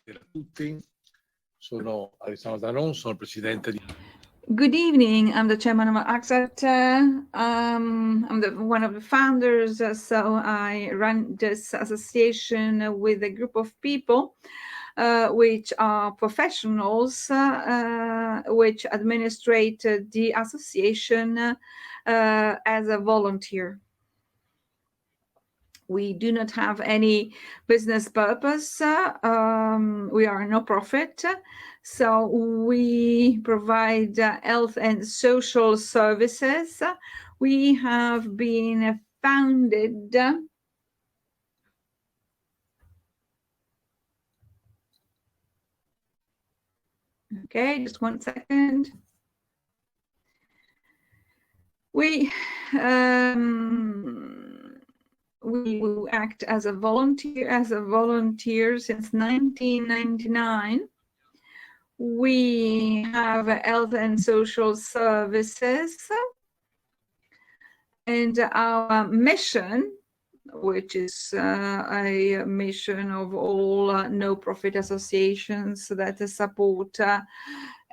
Buonasera a tutti, sono Alessandro Zanon, sono il presidente di... Good evening, I'm the chairman of AGSAT. I'm one of the founders, so I run this association with a group of people which are professionals which administrate the association as a volunteer. We do not have any business purpose. We are a no-profit, so we provide health and social services. We have been founded okay, just 1 second. We act as a volunteer since 1999. We have health and social services, and our mission, which is a mission of all no-profit associations that support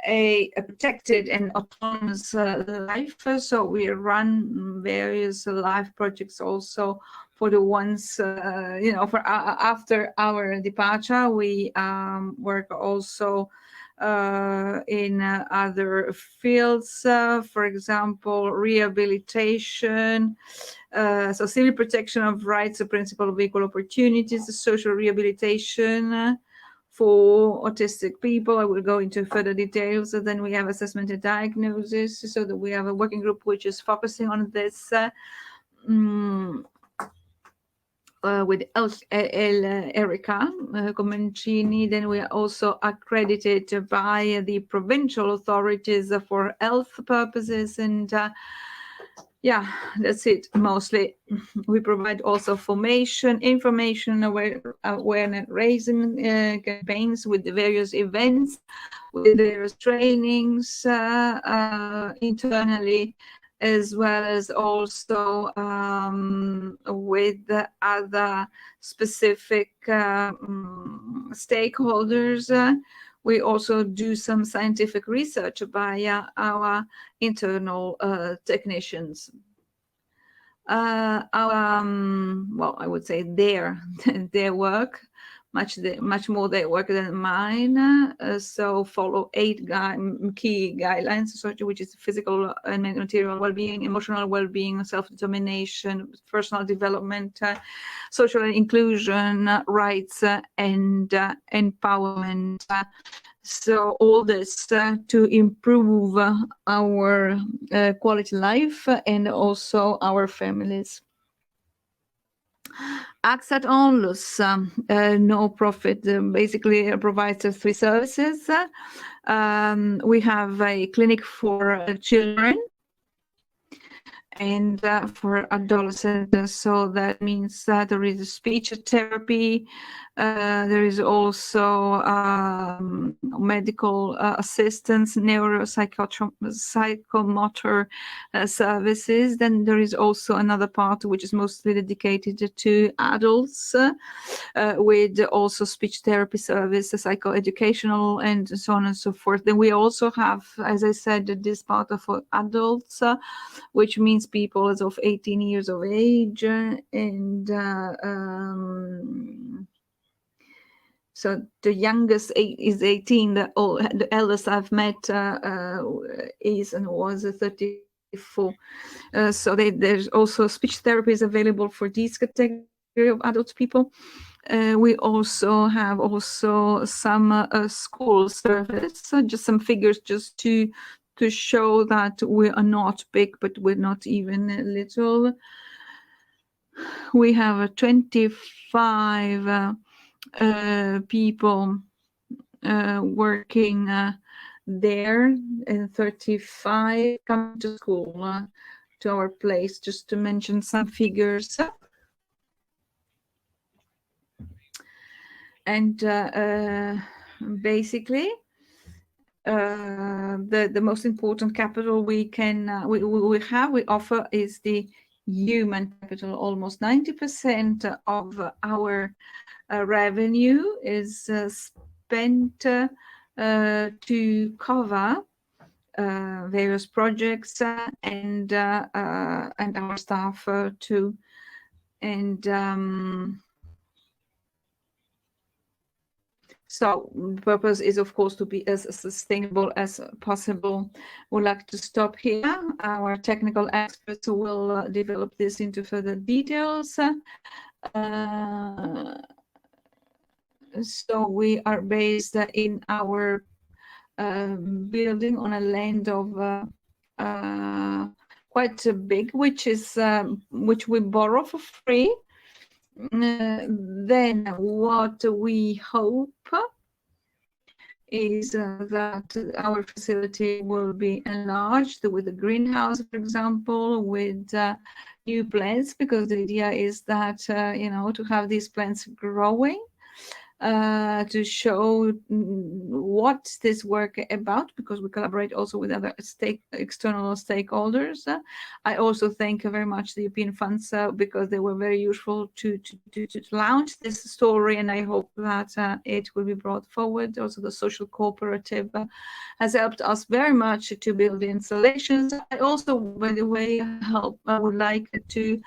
a protected and autonomous life. So we run various life projects also for the ones, for after our departure. We work also in other fields, for example, rehabilitation, so civil protection of rights, the principle of equal opportunities, social rehabilitation for autistic people. I will go into further details. So then we have assessment and diagnosis, so that we have a working group which is focusing on this with Erika Comencini. Then we are also accredited by the provincial authorities for health purposes, and yeah, that's it mostly. We provide also formation, information, awareness raising campaigns with the various events, with various trainings internally, as well as also with the other specific stakeholders. We also do some scientific research via our internal technicians. Well, I would say their work, much more their work than mine. So follow 8 key guidelines, which is physical and material well-being, emotional well-being, self-determination, personal development, social inclusion, rights, and empowerment. So all this to improve our quality life and also our families. AGSAT Onlus, no profit, basically provides 3 services. We have a clinic for children and for adolescents, so that means that there is speech therapy, there is also medical assistance, psychomotor services. Then there is also another part which is mostly dedicated to adults, with also speech therapy service, psychoeducational, and so on and so forth. Then we also have, as I said, this part of adults, which means people as of 18 years of age, and so the youngest is 18. The eldest I've met is and was 34. So there's also speech therapy is available for this category of adult people. We also have some school service, just some figures just to show that we are not big, but we're not even little. We have 25 people working there, and 35 come to school, to our place, just to mention some figures. And basically, the most important capital we offer is the human capital. Almost 90% of our revenue is spent to cover various projects and our staff too. And so the purpose is, of course, to be as sustainable as possible. We'd like to stop here. Our technical experts will develop this into further details. So we are based in our building on a land of quite big, which we borrow for free. Then what we hope is that our facility will be enlarged with a greenhouse, for example, with new plants, because the idea is that to have these plants growing, to show what this work about, because we collaborate also with other external stakeholders. I also thank very much the European funds because they were very useful to launch this story, and I hope that it will be brought forward. Also, the social cooperative has helped us very much to build the installations. I also, by the way, I would like to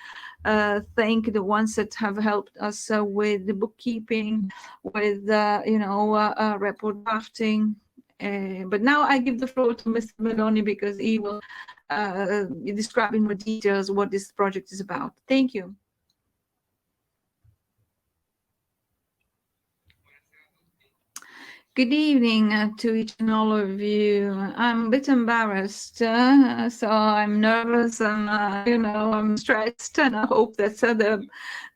thank the ones that have helped us with the bookkeeping, with report drafting. But now I give the floor to Mr. Meloni because he will describe in more details what this project is about. Thank you. Good evening to each and all of you. I'm a bit embarrassed, so I'm nervous and I'm stressed, and I hope that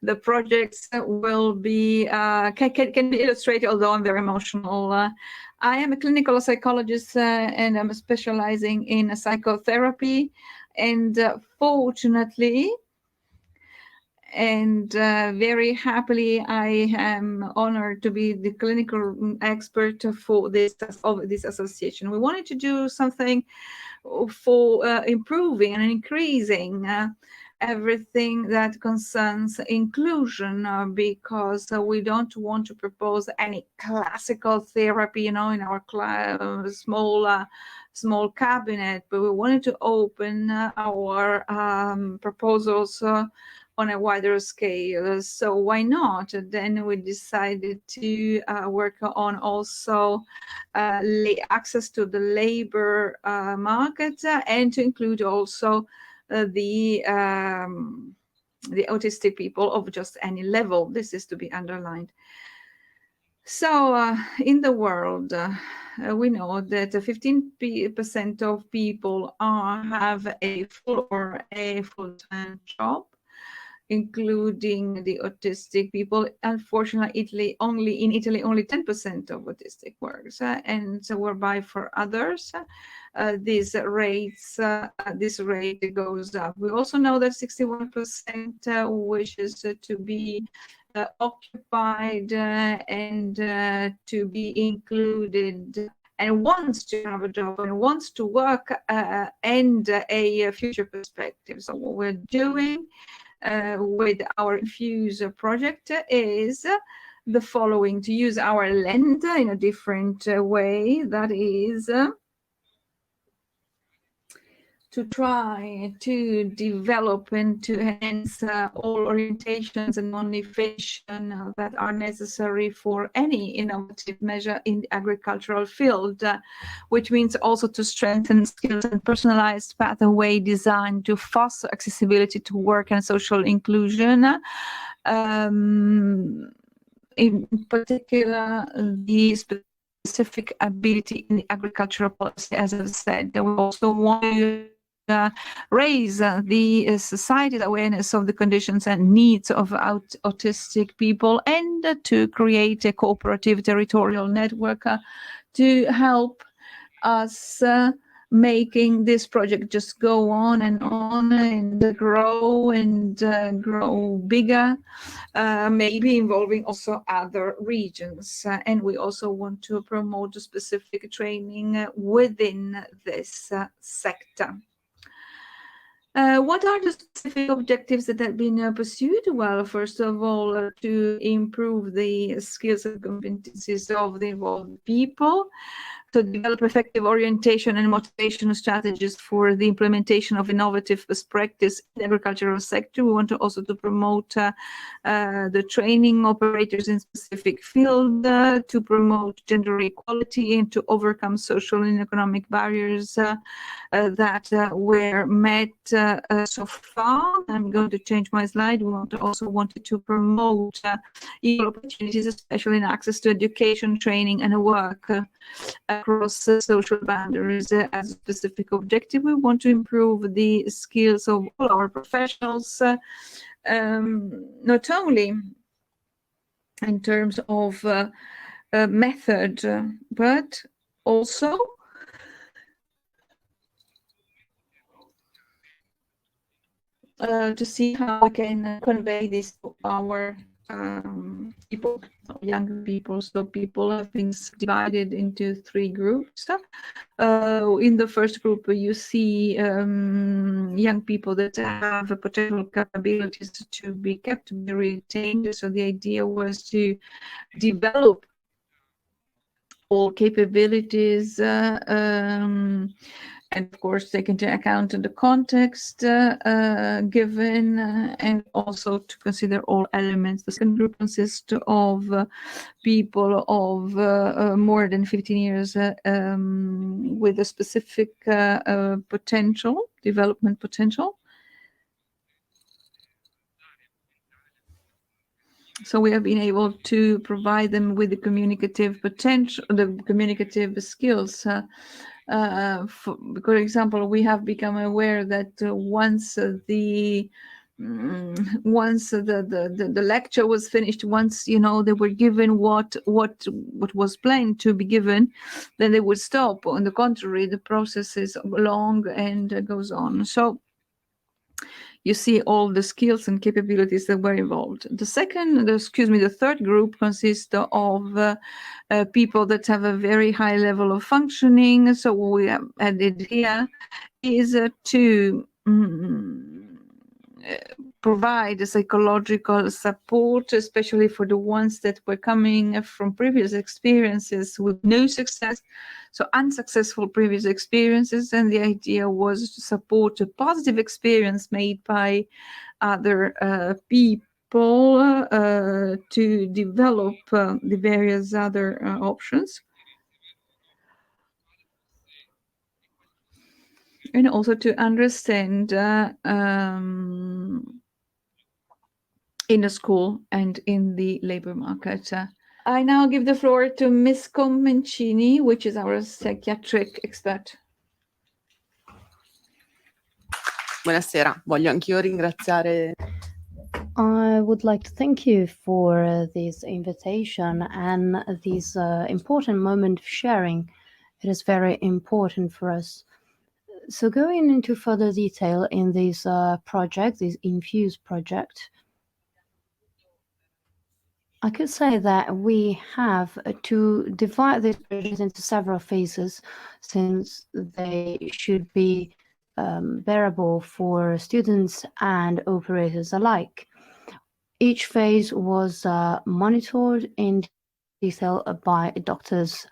the projects will be can be illustrated. Although I'm very emotional, I am a clinical psychologist and I'm specializing in psychotherapy, and fortunately. And very happily, I am honored to be the clinical expert for this association. We wanted to do something for improving and increasing everything that concerns inclusion, because we don't want to propose any classical therapy, in our small cabinet, but we wanted to open our proposals on a wider scale. So why not? Then we decided to work on also access to the labor market, and to include also the autistic people of just any level. This is to be underlined. So in the world, we know that 15% of people have a full or a full-time job, including the autistic people. Unfortunately, in Italy, only 10% of autistic works, and so whereby for others, this rate goes up. We also know that 61% wishes to be occupied and to be included, and wants to have a job and wants to work and a future perspective. So what we're doing with our INFUSE project is the following: to use our lens in a different way, that is to try to develop and to enhance all orientations and motivation that are necessary for any innovative measure in the agricultural field, which means also to strengthen skills and personalized pathway design to foster accessibility to work and social inclusion. In particular, the specific ability in the agricultural policy, as I've said. We also want to raise the society's awareness of the conditions and needs of autistic people, and to create a cooperative territorial network to help us making this project just go on and grow bigger, maybe involving also other regions. And we also want to promote specific training within this sector. What are the specific objectives that have been pursued? Well, first of all, to improve the skills and competencies of the involved people, to develop effective orientation and motivation strategies for the implementation of innovative best practice in the agricultural sector. We want to also to promote the training operators in specific field, to promote gender equality and to overcome social and economic barriers that were met so far. I'm going to change my slide. We also wanted to promote equal opportunities, especially in access to education, training, and work across social boundaries. As a specific objective, we want to improve the skills of all our professionals, not only in terms of method, but also to see how we can convey this to our people, young people. So people have been divided into 3 groups. In the first group, you see young people that have potential capabilities to be kept, to be retained. So the idea was to develop all capabilities, and of course take into account the context given, and also to consider all elements. The second group consists of people of more than 15 years with a specific potential, development potential. So we have been able to provide them with the communicative potential, the communicative skills. For example, we have become aware that once the lecture was finished, once they were given what was planned to be given, then they would stop. On the contrary, the process is long and goes on. So you see all the skills and capabilities that were involved. The third group consists of people that have a very high level of functioning. So what we have added here is to provide psychological support, especially for the ones that were coming from previous experiences with no success, so unsuccessful previous experiences. And the idea was to support a positive experience made by other people to develop the various other options. And also to understand in the school and in the labor market. I now give the floor to Ms. Comencini, which is our psychiatric expert. Buonasera, voglio anch'io ringraziare. I would like to thank you for this invitation and this important moment of sharing. It is very important for us. So going into further detail in this project, this INFUSE project, I could say that we have to divide this project into several phases, since they should be bearable for students and operators alike. Each phase was monitored in detail by doctors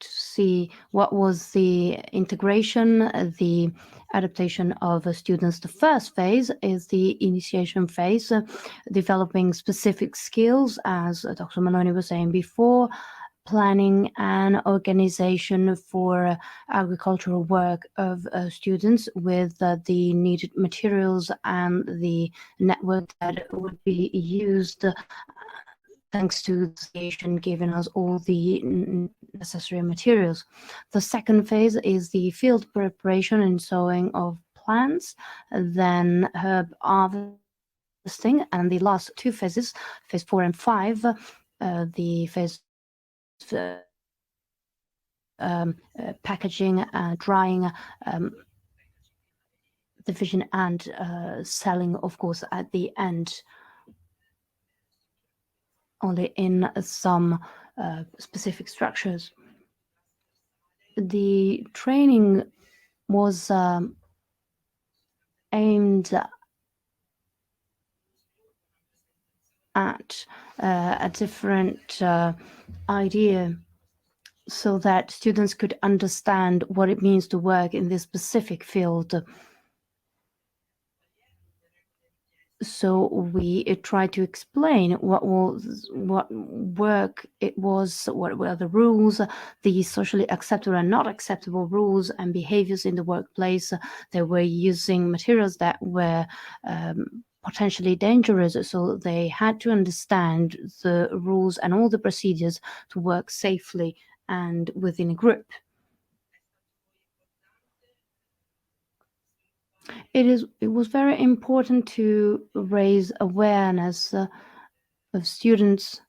to see what was the integration, the adaptation of students. The first phase is the initiation phase, developing specific skills, as Dr. Meloni was saying before, planning and organization for agricultural work of students with the needed materials and the network that would be used, thanks to the association giving us all the necessary materials. The second phase is the field preparation and sowing of plants, then herb harvesting, and the last 2 phases, phase 4 and 5, the phase packaging, drying, division, and selling, of course, at the end, only in some specific structures. The training was aimed at a different idea, so that students could understand what it means to work in this specific field. So we tried to explain what work it was, what were the rules, the socially acceptable and not acceptable rules and behaviors in the workplace. They were using materials that were potentially dangerous, so they had to understand the rules and all the procedures to work safely and within a group. It was very important to raise awareness of students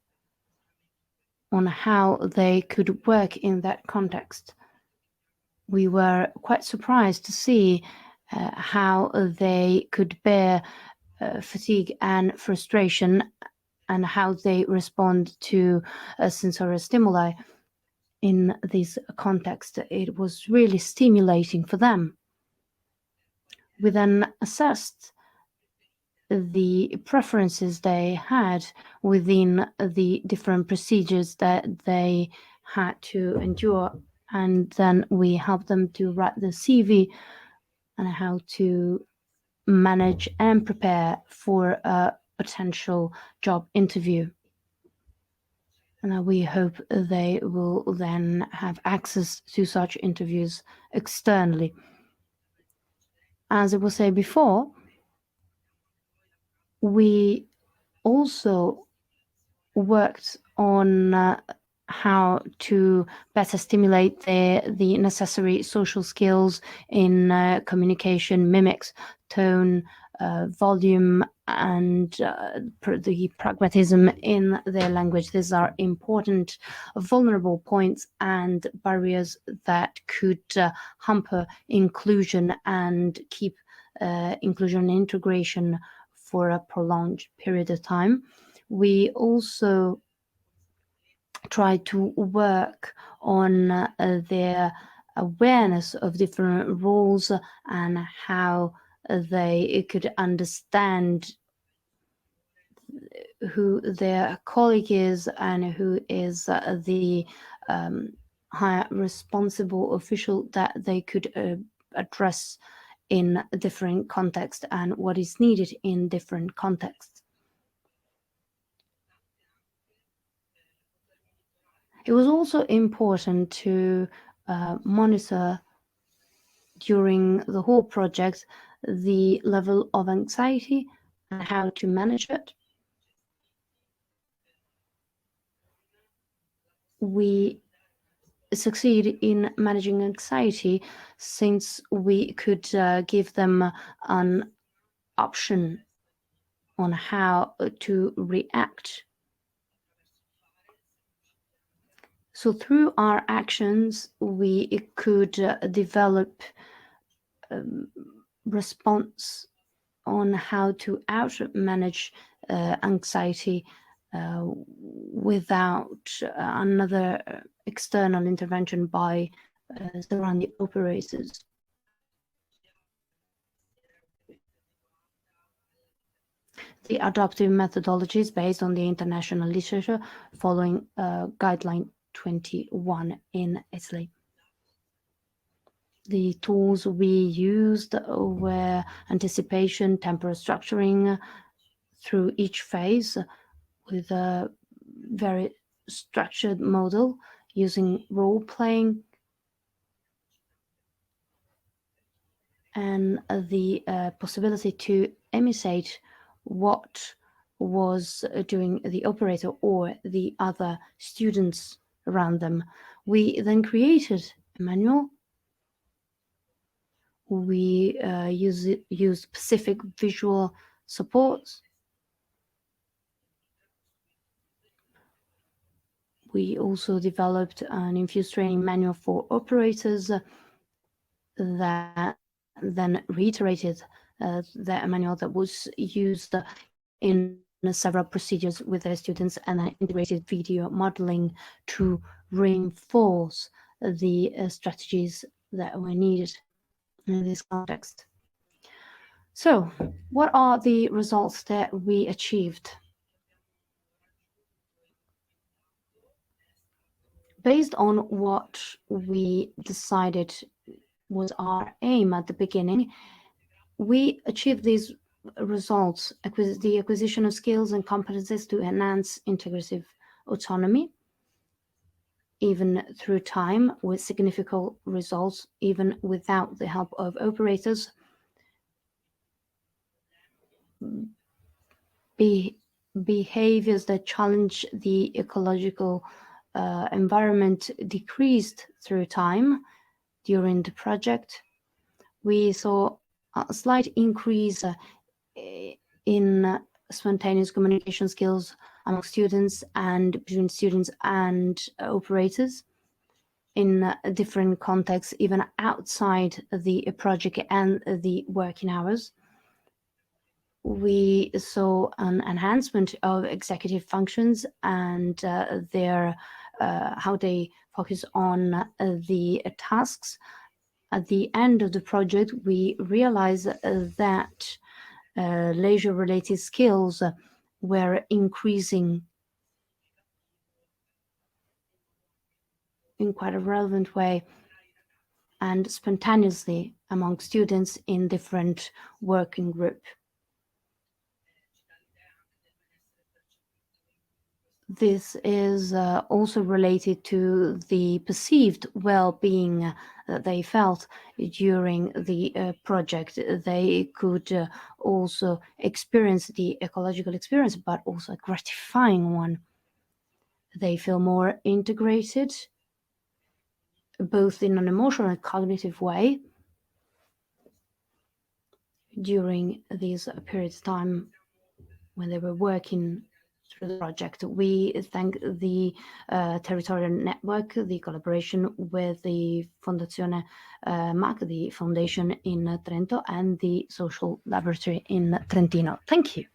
on how they could work in that context. We were quite surprised to see how they could bear fatigue and frustration, and how they respond to sensory stimuli in this context. It was really stimulating for them. We then assessed the preferences they had within the different procedures that they had to endure, and then we helped them to write the CV and how to manage and prepare for a potential job interview. And we hope they will then have access to such interviews externally. As I was saying before, we also worked on how to better stimulate the necessary social skills in communication, mimics, tone, volume, and the pragmatism in their language. These are important vulnerable points and barriers that could hamper inclusion and keep inclusion and integration for a prolonged period of time. We also try to work on their awareness of different rules and how they could understand who their colleague is and who is the higher responsible official that they could address in a different context and what is needed in different contexts. It was also important to monitor during the whole project the level of anxiety and how to manage it. We succeed in managing anxiety since we could give them an option on how to react. So through our actions, we could develop response on how to out-manage anxiety without another external intervention by surrounding operators. The adoptive methodology is based on the international literature following guideline 21 in Italy. The tools we used were anticipation, temporal structuring through each phase with a very structured model using role playing and the possibility to imitate what was doing the operator or the other students around them. We then created a manual. We used specific visual supports. We also developed an INFUSE training manual for operators that then reiterated the manual that was used in several procedures with their students, and then integrated video modeling to reinforce the strategies that were needed in this context. So, what are the results that we achieved? Based on what we decided was our aim at the beginning, we achieved these results, the acquisition of skills and competences to enhance integrative autonomy, even through time, with significant results, even without the help of operators. Behaviors that challenge the ecological environment decreased through time during the project. We saw a slight increase in spontaneous communication skills among students and between students and operators in different contexts, even outside the project and the working hours. We saw an enhancement of executive functions and their how they focus on the tasks. At the end of the project, we realized that leisure-related skills were increasing in quite a relevant way and spontaneously among students in different working groups. This is also related to the perceived well-being that they felt during the project. They could also experience the ecological experience, but also a gratifying one. They feel more integrated, both in an emotional and cognitive way, during this period of time when they were working through the project. We thank the territorial network, the collaboration with the Fondazione MAC, the foundation in Trento, and the social laboratory in Trentino. Thank you.